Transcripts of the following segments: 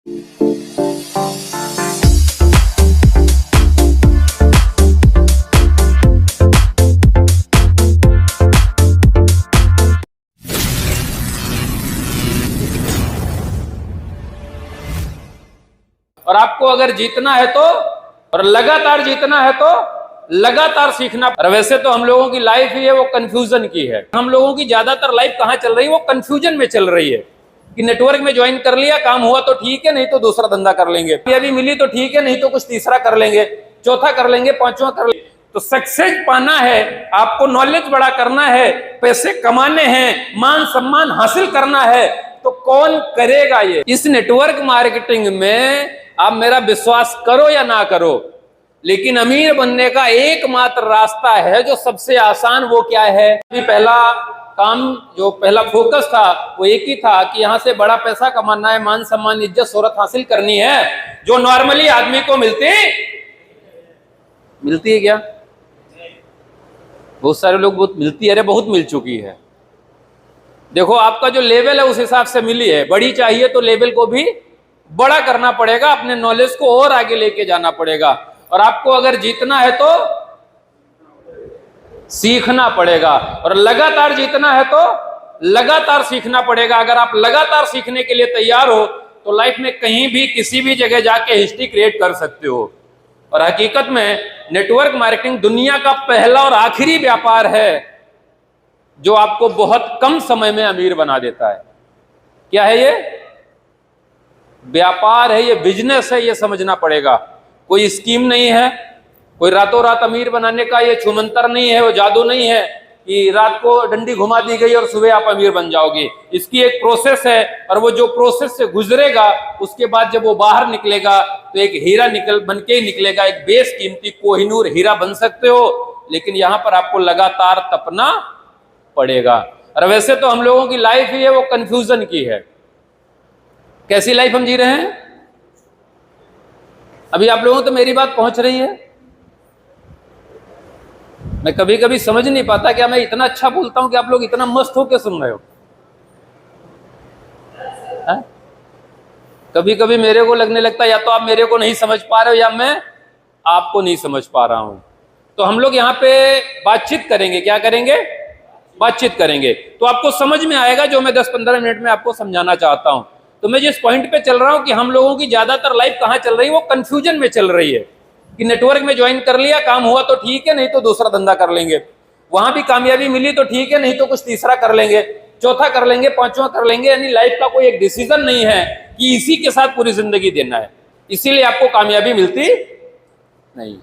और आपको अगर जीतना है तो, और लगातार जीतना है तो लगातार सीखना। और वैसे तो हम लोगों की लाइफ ही है वो कंफ्यूजन की है। हम लोगों की ज्यादातर लाइफ कहाँ चल रही है, वो कंफ्यूजन में चल रही है कि नेटवर्क में ज्वाइन कर लिया, काम हुआ तो ठीक है, नहीं तो दूसरा धंधा कर लेंगे, अभी मिली तो ठीक है, नहीं तो कुछ तीसरा कर लेंगे, चौथा कर लेंगे, पांचवा कर लेंगे। तो सक्सेस पाना है, आपको नॉलेज बड़ा करना है, पैसे कमाने हैं, मान सम्मान हासिल करना है, तो कौन करेगा ये? इस नेटवर्क मार्केटिंग में आप मेरा विश्वास करो या ना करो, लेकिन अमीर बनने का एकमात्र रास्ता है जो सबसे आसान, वो क्या है? पहला काम, जो पहला फोकस था वो एक ही था कि यहां से बड़ा पैसा कमाना है, मान सम्मान इज्जत शोहरत हासिल करनी है, जो नॉर्मली आदमी को मिलती है क्या? बहुत सारे लोग बहुत मिलती है, अरे बहुत मिल चुकी है। देखो आपका जो लेवल है उस हिसाब से मिली है, बड़ी चाहिए तो लेवल को भी बड़ा करना पड़ेगा, अपने नॉलेज को और आगे लेके जाना पड़ेगा। और आपको अगर जीतना है तो सीखना पड़ेगा, और लगातार जीतना है तो लगातार सीखना पड़ेगा। अगर आप लगातार सीखने के लिए तैयार हो तो लाइफ में कहीं भी किसी भी जगह जाके हिस्ट्री क्रिएट कर सकते हो। और हकीकत में नेटवर्क मार्केटिंग दुनिया का पहला और आखिरी व्यापार है जो आपको बहुत कम समय में अमीर बना देता है। क्या है ये? व्यापार है, ये बिजनेस है, ये समझना पड़ेगा। कोई स्कीम नहीं है, कोई रातों रात अमीर बनाने का ये छुमंतर नहीं है, वो जादू नहीं है कि रात को डंडी घुमा दी गई और सुबह आप अमीर बन जाओगे। इसकी एक प्रोसेस है, और वो जो प्रोसेस से गुजरेगा उसके बाद जब वो बाहर निकलेगा तो एक हीरा बन के ही निकलेगा, एक बेशकीमती कोहिनूर हीरा बन सकते हो, लेकिन यहां पर आपको लगातार तपना पड़ेगा। और वैसे तो हम लोगों की लाइफ ही है वो कंफ्यूजन की है। कैसी लाइफ हम जी रहे हैं? अभी आप लोगों को तो मेरी बात पहुंच रही है। मैं कभी कभी समझ नहीं पाता क्या मैं इतना अच्छा बोलता हूं कि आप लोग इतना मस्त होकर सुन रहे हो। कभी कभी मेरे को लगने लगता है या तो आप मेरे को नहीं समझ पा रहे हो या मैं आपको नहीं समझ पा रहा हूं। तो हम लोग यहाँ पे बातचीत करेंगे। क्या करेंगे? बातचीत करेंगे, तो आपको समझ में आएगा जो मैं 10-15 मिनट में आपको समझाना चाहता हूं। तो मैं जिस पॉइंट पे चल रहा हूं कि हम लोगों की ज्यादातर लाइफ कहां चल रही है, वो कंफ्यूजन में चल रही है कि नेटवर्क में ज्वाइन कर लिया, काम हुआ तो ठीक है, नहीं तो दूसरा धंधा कर लेंगे, वहां भी कामयाबी मिली तो ठीक है, नहीं तो कुछ तीसरा कर लेंगे, चौथा कर लेंगे, पांचवा कर लेंगे। यानी लाइफ का कोई एक डिसीजन नहीं है कि इसी के साथ पूरी जिंदगी देना है, इसीलिए आपको कामयाबी मिलती नहीं।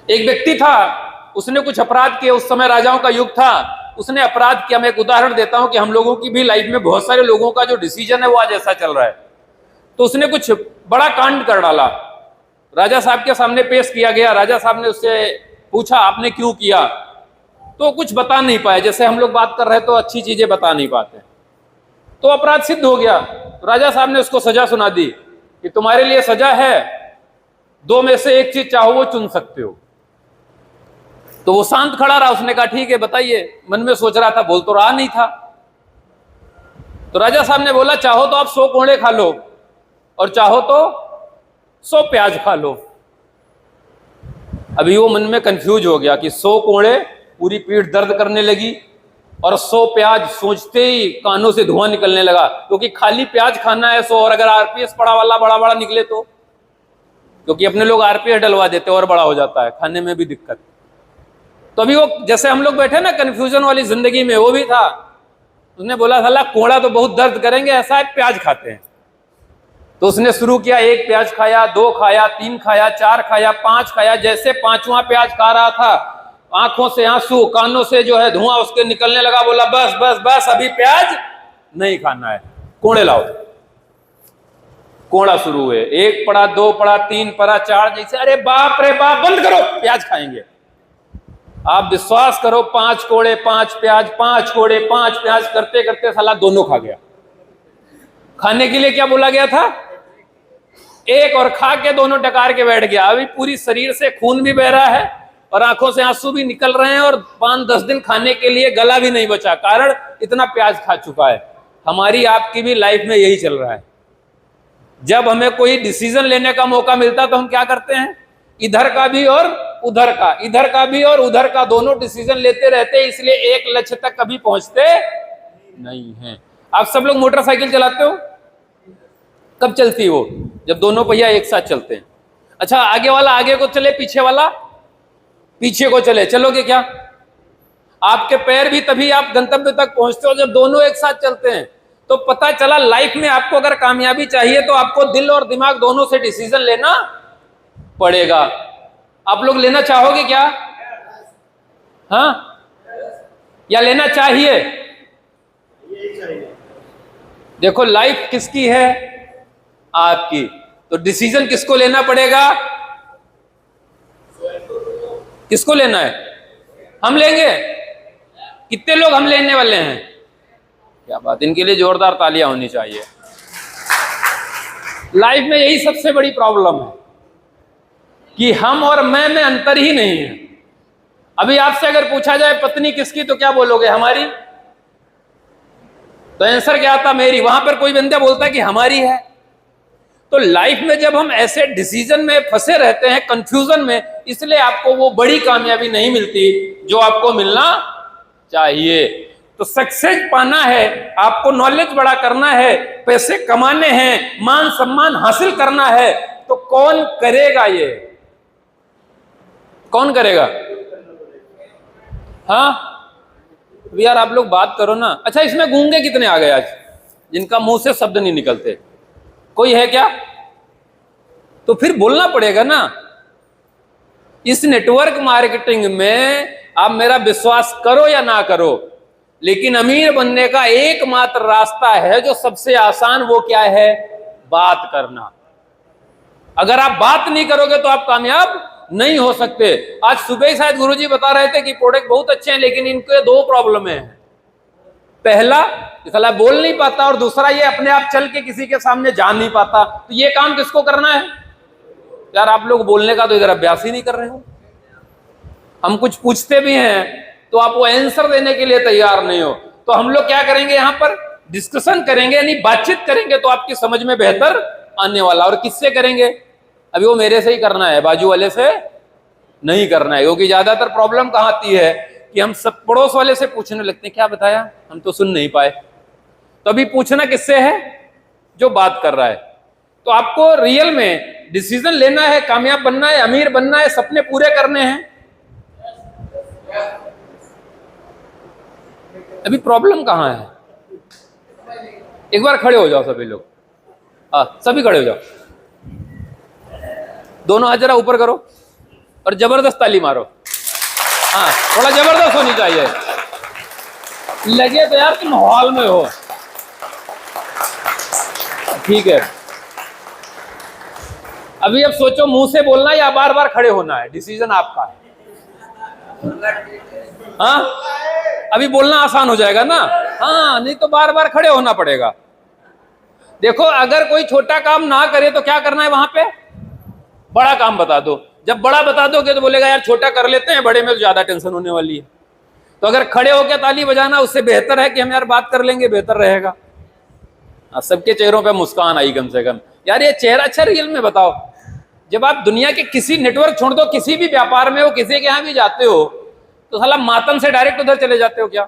एक व्यक्ति था, उसने कुछ अपराध किए, उस समय राजाओं का युग था, उसने अपराध किया। मैं एक उदाहरण देता हूं कि हम लोगों की भी लाइफ में बहुत सारे लोगों का जो डिसीजन है वो आज ऐसा चल रहा है। तो उसने कुछ बड़ा कांड कर डाला, राजा साहब के सामने पेश किया गया। राजा साहब ने उससे पूछा आपने क्यों किया, तो कुछ बता नहीं पाया। जैसे हम लोग बात कर रहे हैं तो अच्छी चीजें बता नहीं पाते, तो अपराध सिद्ध हो गया। तो राजा साहब ने उसको सजा सुना दी कि तुम्हारे लिए सजा है, दो में से एक चीज चाहो वो चुन सकते हो। तो वो शांत खड़ा रहा। उसने कहा ठीक है बताइए। मन में सोच रहा था, बोल तो रहा नहीं था। तो राजा साहब ने बोला चाहो तो आप 100 कोड़े खा लो, और चाहो तो 100 प्याज खा लो। अभी वो मन में कंफ्यूज हो गया कि 100 कोड़े, पूरी पीठ दर्द करने लगी, और 100 प्याज, सोचते ही कानों से धुआं निकलने लगा, क्योंकि खाली प्याज खाना है 100, और अगर आरपीएस पड़ा वाला बड़ा बड़ा निकले तो, क्योंकि अपने लोग आरपीएस डलवा देते और बड़ा हो जाता है, खाने में भी दिक्कत। तो अभी वो जैसे हम लोग बैठे ना कंफ्यूजन वाली जिंदगी में, वो भी था। उसने बोला साला कोड़ा तो बहुत दर्द करेंगे, ऐसा है प्याज खाते हैं। तो उसने शुरू किया, 1 प्याज खाया, 2 खाया, 3 खाया, 4 खाया, 5 खाया। जैसे 5वां प्याज खा रहा था, आंखों से आंसू, कानों से जो है धुआं उसके निकलने लगा। बोला बस बस बस, अभी प्याज नहीं खाना है, कोड़े लाओ। कोड़ा शुरू हुए, 1 पड़ा, 2 पड़ा, 3 पड़ा, 4। जैसे अरे बाप रे बाप, बंद करो, प्याज खाएंगे। आप विश्वास करो, 5 कोड़े 5 प्याज, 5 कोड़े 5 प्याज करते करते साला दोनों खा गया। खाने के लिए क्या बोला गया था? 1, और खा के दोनों टकार के बैठ गया। अभी पूरी शरीर से खून भी बह रहा है और आंखों से आंसू भी निकल रहे हैं, और 5-10 दिन खाने के लिए गला भी नहीं बचा, कारण इतना प्याज खा चुका है। हमारी आपकी भी लाइफ में यही चल रहा है। जब हमें कोई डिसीजन लेने का मौका मिलता तो हम क्या करते हैं, इधर का भी और उधर का, इधर का भी और उधर का, दोनों डिसीजन लेते रहते हैं, इसलिए एक लक्ष्य तक कभी पहुंचते नहीं हैं। आप सब लोग मोटरसाइकिल चलाते हो, कब चलती है वो? जब दोनों पहिया एक साथ चलते हैं। अच्छा, आगे वाला आगे को चले, पीछे वाला पीछे को चले, चलोगे क्या? आपके पैर भी तभी आप गंतव्य तक पहुंचते हो जब दोनों एक साथ चलते हैं। तो पता चला लाइफ में आपको अगर कामयाबी चाहिए तो आपको दिल और दिमाग दोनों से डिसीजन लेना पड़ेगा। आप लोग लेना चाहोगे क्या? हाँ, या लेना चाहिए? देखो, लाइफ किसकी है? आपकी। तो डिसीजन किसको लेना पड़ेगा? किसको लेना है? हम लेंगे। कितने लोग हम लेने वाले हैं? क्या बात, इनके लिए जोरदार तालियां होनी चाहिए। लाइफ में यही सबसे बड़ी प्रॉब्लम है कि हम और मैं में अंतर ही नहीं है। अभी आपसे अगर पूछा जाए पत्नी किसकी, तो क्या बोलोगे? हमारी। तो आंसर क्या आता? मेरी। वहां पर कोई बंदा बोलता है कि हमारी है। तो लाइफ में जब हम ऐसे डिसीजन में फंसे रहते हैं, कंफ्यूजन में, इसलिए आपको वो बड़ी कामयाबी नहीं मिलती जो आपको मिलना चाहिए। तो सक्सेस पाना है, आपको नॉलेज बड़ा करना है, पैसे कमाने हैं, मान सम्मान हासिल करना है, तो कौन करेगा? ये कौन करेगा? हाँ यार, आप लोग बात करो ना। अच्छा, इसमें गूंगे कितने आ गए आज, जिनका मुंह से शब्द नहीं निकलते? कोई है क्या? तो फिर बोलना पड़ेगा ना। इस नेटवर्क मार्केटिंग में आप मेरा विश्वास करो या ना करो, लेकिन अमीर बनने का एकमात्र रास्ता है जो सबसे आसान, वो क्या है? बात करना। अगर आप बात नहीं करोगे तो आप कामयाब नहीं हो सकते। आज सुबह ही शायद गुरुजी बता रहे थे कि प्रोडक्ट बहुत अच्छे हैं, लेकिन इनके दो प्रॉब्लम है। पहला, साला बोल नहीं पाता, और दूसरा ये अपने आप चल के किसी के सामने जा नहीं पाता। तो ये काम किसको करना है? यार, आप लोग बोलने का तो इधर अभ्यास ही नहीं कर रहे हो। हम कुछ पूछते भी हैं तो आप वो आंसर देने के लिए तैयार नहीं हो। तो हम लोग क्या करेंगे? यहां पर डिस्कशन करेंगे, यानी बातचीत करेंगे, तो आपकी समझ में बेहतर आने वाला। और किससे करेंगे? अभी वो मेरे से ही करना है, बाजू वाले से नहीं करना है। क्योंकि ज्यादातर प्रॉब्लम कहां आती है कि हम सब पड़ोस वाले से पूछने लगते हैं, क्या बताया, हम तो सुन नहीं पाए। तो अभी पूछना किससे है? जो बात कर रहा है। तो आपको रियल में डिसीजन लेना है, कामयाब बनना है, अमीर बनना है, सपने पूरे करने हैं। अभी प्रॉब्लम कहां है? एक बार खड़े हो जाओ सभी लोग। सभी खड़े हो जाओ, दोनों हाथ जरा ऊपर करो और जबरदस्त ताली मारो। हाँ, थोड़ा जबरदस्त होनी चाहिए, लगे तो यार तुम हॉल में हो। ठीक है, अभी अब सोचो मुंह से बोलना या बार बार खड़े होना है, डिसीजन आपका है। हाँ, अभी बोलना आसान हो जाएगा ना। हाँ, नहीं तो बार बार खड़े होना पड़ेगा। देखो, अगर कोई छोटा काम ना करे तो क्या करना है? वहां पे बड़ा काम बता दो। जब बड़ा बता दोगे तो बोलेगा यार छोटा कर लेते हैं, बड़े में तो ज्यादा टेंशन होने वाली है। तो अगर खड़े होकर ताली बजाना, उससे बेहतर है कि हम यार बात कर लेंगे, बेहतर रहेगा। सबके चेहरों पे मुस्कान आई कम से कम। यार ये चेहरा अच्छा रियल में बताओ। जब आप दुनिया के किसी नेटवर्क छोड़ दो, किसी भी व्यापार में हो, किसी के यहां भी जाते हो, तो साला मातम से डायरेक्ट उधर चले जाते हो क्या?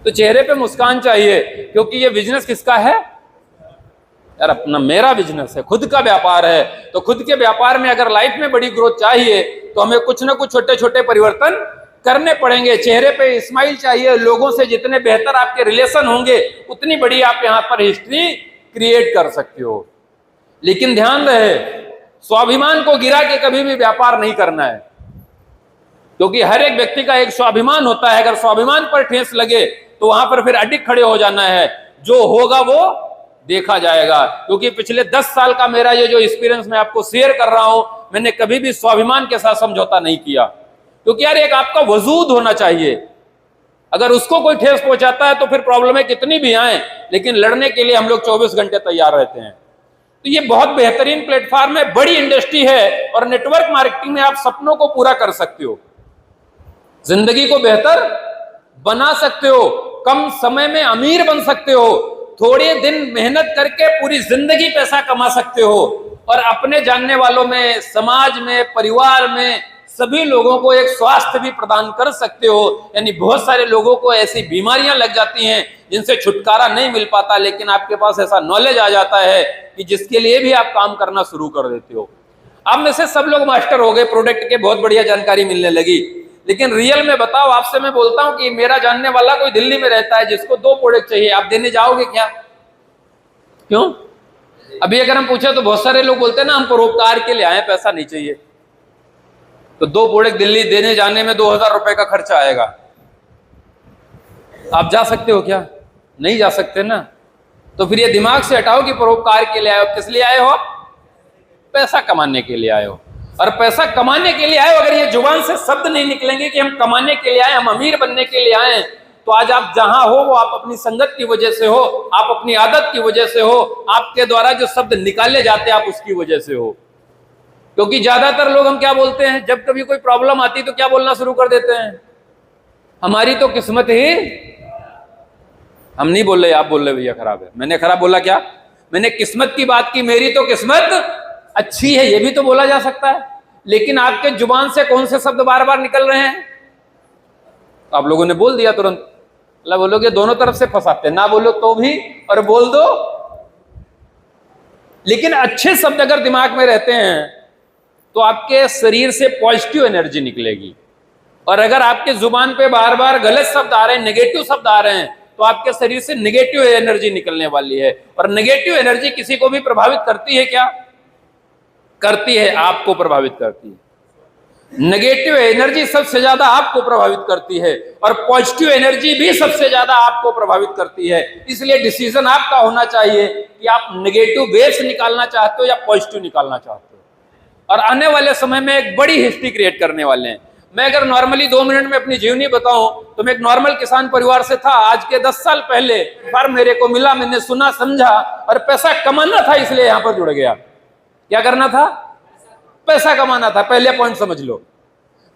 तो चेहरे पे मुस्कान चाहिए, क्योंकि ये बिजनेस किसका है? यार अपना, मेरा बिजनेस है, खुद का व्यापार है। तो खुद के व्यापार में अगर लाइफ में बड़ी ग्रोथ चाहिए तो हमें कुछ ना कुछ छोटे छोटे परिवर्तन करने पड़ेंगे। चेहरे पे स्माइल चाहिए। लोगों से जितने बेहतर आपके रिलेशन होंगे, उतनी बड़ी आप यहाँ पर हिस्ट्री क्रिएट कर सकते हो। लेकिन ध्यान रहे, स्वाभिमान को गिरा के कभी भी व्यापार नहीं करना है, क्योंकि हर एक व्यक्ति का एक स्वाभिमान होता है। अगर स्वाभिमान पर ठेस लगे तो वहां पर फिर अडिग खड़े हो जाना है। जो होगा वो देखा जाएगा। क्योंकि पिछले 10 साल का मेरा ये जो एक्सपीरियंस मैं आपको शेयर कर रहा हूं, मैंने कभी भी स्वाभिमान के साथ समझौता नहीं किया। क्योंकि यार एक आपका वजूद होना चाहिए। अगर उसको कोई ठेस पहुंचाता है तो फिर प्रॉब्लमें कितनी भी आए, लेकिन लड़ने के लिए हम लोग 24 घंटे तैयार रहते हैं। तो ये बहुत बेहतरीन प्लेटफॉर्म है, बड़ी इंडस्ट्री है, और नेटवर्क मार्केटिंग में आप सपनों को पूरा कर सकते हो, जिंदगी को बेहतर बना सकते हो, कम समय में अमीर बन सकते हो। थोड़े दिन मेहनत करके पूरी जिंदगी पैसा कमा सकते हो और अपने जानने वालों में, समाज में, परिवार में सभी लोगों को एक स्वास्थ्य भी प्रदान कर सकते हो। यानी बहुत सारे लोगोों को ऐसी बीमारियां लग जाती हैं जिनसे छुटकारा नहीं मिल पाता, लेकिन आपके पास ऐसा नॉलेज आ जाता है कि जिसके लिए भी आप काम करना शुरू कर देते हो। अब में से सब लोग मास्टर हो गए, प्रोडक्ट के बहुत बढ़िया जानकारी मिलने लगी, लेकिन रियल में बताओ, आपसे मैं बोलता हूं कि मेरा जानने वाला कोई दिल्ली में रहता है जिसको 2 प्रोडक्ट चाहिए, आप देने जाओगे क्या? क्यों? अभी अगर हम पूछे तो बहुत सारे लोग बोलते हैं ना, हम परोपकार के लिए आए, पैसा नहीं चाहिए। तो 2 प्रोडक्ट दिल्ली देने जाने में 2000 रुपए का खर्चा आएगा। आप जा सकते हो क्या? नहीं जा सकते ना। तो फिर ये दिमाग से हटाओ कि परोपकार के लिए आए हो। किस लिए आए हो? पैसा कमाने के लिए आए हो। और पैसा कमाने के लिए आए हो, अगर ये जुबान से शब्द नहीं निकलेंगे कि हम कमाने के लिए आए, हम अमीर बनने के लिए आए, तो आज आप जहां हो वो आप अपनी संगत की वजह से हो, आप अपनी आदत की वजह से हो, आपके द्वारा जो शब्द निकाले जाते हैं आप उसकी वजह से हो। क्योंकि ज्यादातर लोग हम क्या बोलते हैं, जब कभी कोई प्रॉब्लम आती है तो क्या बोलना शुरू कर देते हैं, हमारी तो किस्मत ही। हम नहीं बोल रहे, आप बोल रहे भैया खराब है। मैंने खराब बोला क्या? मैंने किस्मत की बात की, मेरी तो किस्मत अच्छी है, ये भी तो बोला जा सकता है। लेकिन आपके जुबान से कौन से शब्द बार बार निकल रहे हैं? आप लोगों ने बोल दिया तुरंत। मतलब बोलोगे दोनों तरफ से फंसाते हैं, ना बोलो तो भी और बोल दो। लेकिन अच्छे शब्द अगर दिमाग में रहते हैं तो आपके शरीर से पॉजिटिव एनर्जी निकलेगी। और अगर आपके जुबान पे बार बार गलत शब्द आ रहे हैं, नेगेटिव शब्द आ रहे हैं, तो आपके शरीर से नेगेटिव एनर्जी निकलने वाली है। और नेगेटिव एनर्जी किसी को भी प्रभावित करती है क्या? करती है, आपको प्रभावित करती है। नेगेटिव एनर्जी सबसे ज्यादा आपको प्रभावित करती है और पॉजिटिव एनर्जी भी सबसे ज्यादा आपको प्रभावित करती है। इसलिए डिसीजन आपका होना चाहिए कि आप नेगेटिव वेव से निकालना चाहते हो या पॉजिटिव निकालना चाहते हो। और आने वाले समय में एक बड़ी हिस्ट्री क्रिएट करने वाले हैं। मैं अगर नॉर्मली 2 मिनट में अपनी जीवनी बताऊं तो मैं एक नॉर्मल किसान परिवार से था। आज के 10 साल पहले फर्म मेरे को मिला, मैंने सुना, समझा और पैसा कमाना था, इसलिए यहां पर जुड़ गया। क्या करना था? पैसा कमाना था। पहले पॉइंट समझ लो।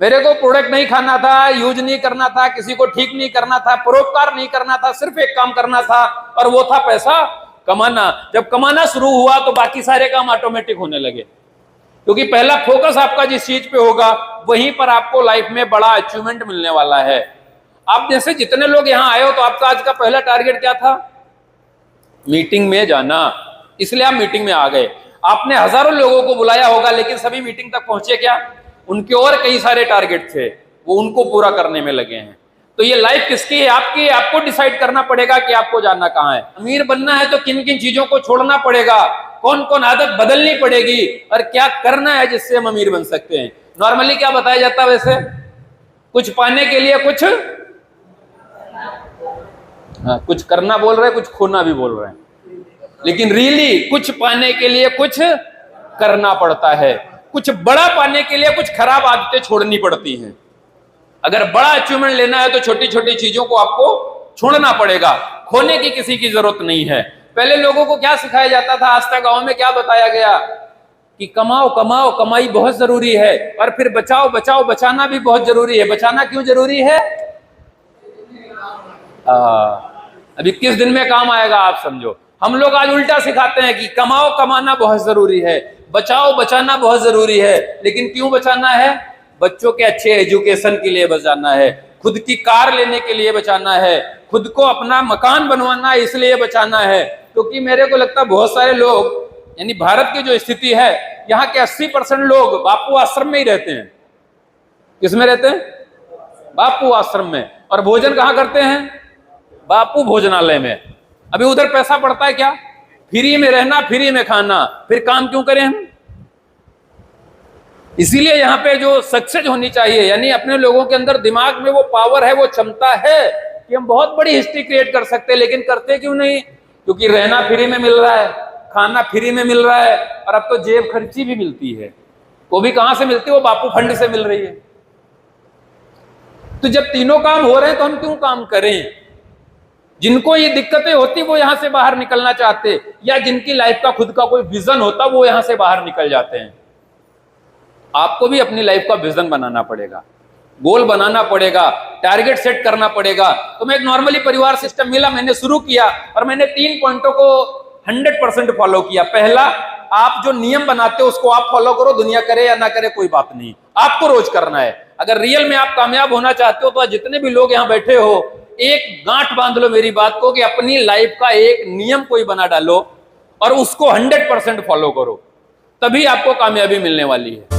मेरे को प्रोडक्ट नहीं खाना था, यूज नहीं करना था, किसी को ठीक नहीं करना था, परोपकार नहीं करना था, सिर्फ एक काम करना था और वो था पैसा कमाना। जब कमाना शुरू हुआ तो बाकी सारे काम ऑटोमेटिक होने लगे, क्योंकि पहला फोकस आपका जिस चीज पे होगा वहीं पर आपको लाइफ में बड़ा अचीवमेंट मिलने वाला है। आप जैसे जितने लोग यहां आए हो तो आपका आज का पहला टारगेट क्या था? मीटिंग में जाना। इसलिए आप मीटिंग में आ गए। आपने हजारों लोगों को बुलाया होगा, लेकिन सभी मीटिंग तक पहुंचे क्या? उनके और कई सारे टारगेट थे, वो उनको पूरा करने में लगे हैं। तो ये लाइफ किसकी है? आपकी। आपको डिसाइड करना पड़ेगा कि आपको जाना कहां है। अमीर बनना है तो किन किन चीजों को छोड़ना पड़ेगा, कौन कौन आदत बदलनी पड़ेगी और क्या करना है जिससे हम अमीर बन सकते हैं। नॉर्मली क्या बताया जाता है वैसे? कुछ पाने के लिए कुछ, हाँ, कुछ करना बोल रहे हैं, कुछ खोना भी बोल रहे हैं, लेकिन रियली कुछ पाने के लिए कुछ करना पड़ता है। कुछ बड़ा पाने के लिए कुछ खराब आदतें छोड़नी पड़ती हैं। अगर बड़ा अचीवमेंट लेना है तो छोटी छोटी चीजों को आपको छोड़ना पड़ेगा। खोने की किसी की जरूरत नहीं है। पहले लोगों को क्या सिखाया जाता था? आज तक गांव में क्या बताया गया कि कमाओ कमाओ, कमाई बहुत जरूरी है, और फिर बचाओ बचाओ, बचाना भी बहुत जरूरी है। बचाना क्यों जरूरी है? अब 21 दिन में काम आएगा, आप समझो। हम लोग आज उल्टा सिखाते हैं कि कमाओ कमाना बहुत जरूरी है, बचाओ बचाना बहुत जरूरी है। लेकिन क्यों बचाना है? बच्चों के अच्छे एजुकेशन के लिए बचाना है, खुद की कार लेने के लिए बचाना है, खुद को अपना मकान बनवाना है, इसलिए बचाना है। क्योंकि मेरे को लगता है बहुत सारे लोग, यानी भारत की जो स्थिति है, यहाँ के 80% लोग बापू आश्रम में ही रहते हैं। किसमें रहते हैं? बापू आश्रम में। और भोजन कहाँ करते हैं? बापू भोजनालय में। अभी उधर पैसा पड़ता है क्या? फ्री में रहना, फ्री में खाना, फिर काम क्यों करें हम? इसीलिए यहाँ पे जो सक्सेस होनी चाहिए, यानी अपने लोगों के अंदर दिमाग में वो पावर है, वो क्षमता है कि हम बहुत बड़ी हिस्ट्री क्रिएट कर सकते हैं। लेकिन करते क्यों नहीं? क्योंकि रहना फ्री में मिल रहा है, खाना फ्री में मिल रहा है, और अब तो जेब खर्ची भी मिलती है। वो भी कहां से मिलती है? वो बापू फंड से मिल रही है। तो जब तीनों काम हो रहे हैं तो हम क्यों काम करें? जिनको ये दिक्कतें होती वो यहां से बाहर निकलना चाहते, या जिनकी लाइफ का खुद का कोई विजन होता वो यहां से बाहर निकल जाते हैं। आपको भी अपनी लाइफ का विजन बनाना पड़ेगा। गोल बनाना पड़ेगा, टारगेट सेट करना पड़ेगा। तो मैं एक नॉर्मली परिवार सिस्टम मिला, मैंने शुरू किया और मैंने 3 पॉइंटों को 100% फॉलो किया। पहला, आप जो नियम बनाते हो उसको आप फॉलो करो, दुनिया करे या ना करे कोई बात नहीं, आपको रोज करना है। अगर रियल में आप कामयाब होना चाहते हो तो जितने भी लोग यहाँ बैठे हो, एक गांठ बांध लो मेरी बात को कि अपनी लाइफ का एक नियम कोई बना डालो और उसको 100% फॉलो करो, तभी आपको कामयाबी मिलने वाली है।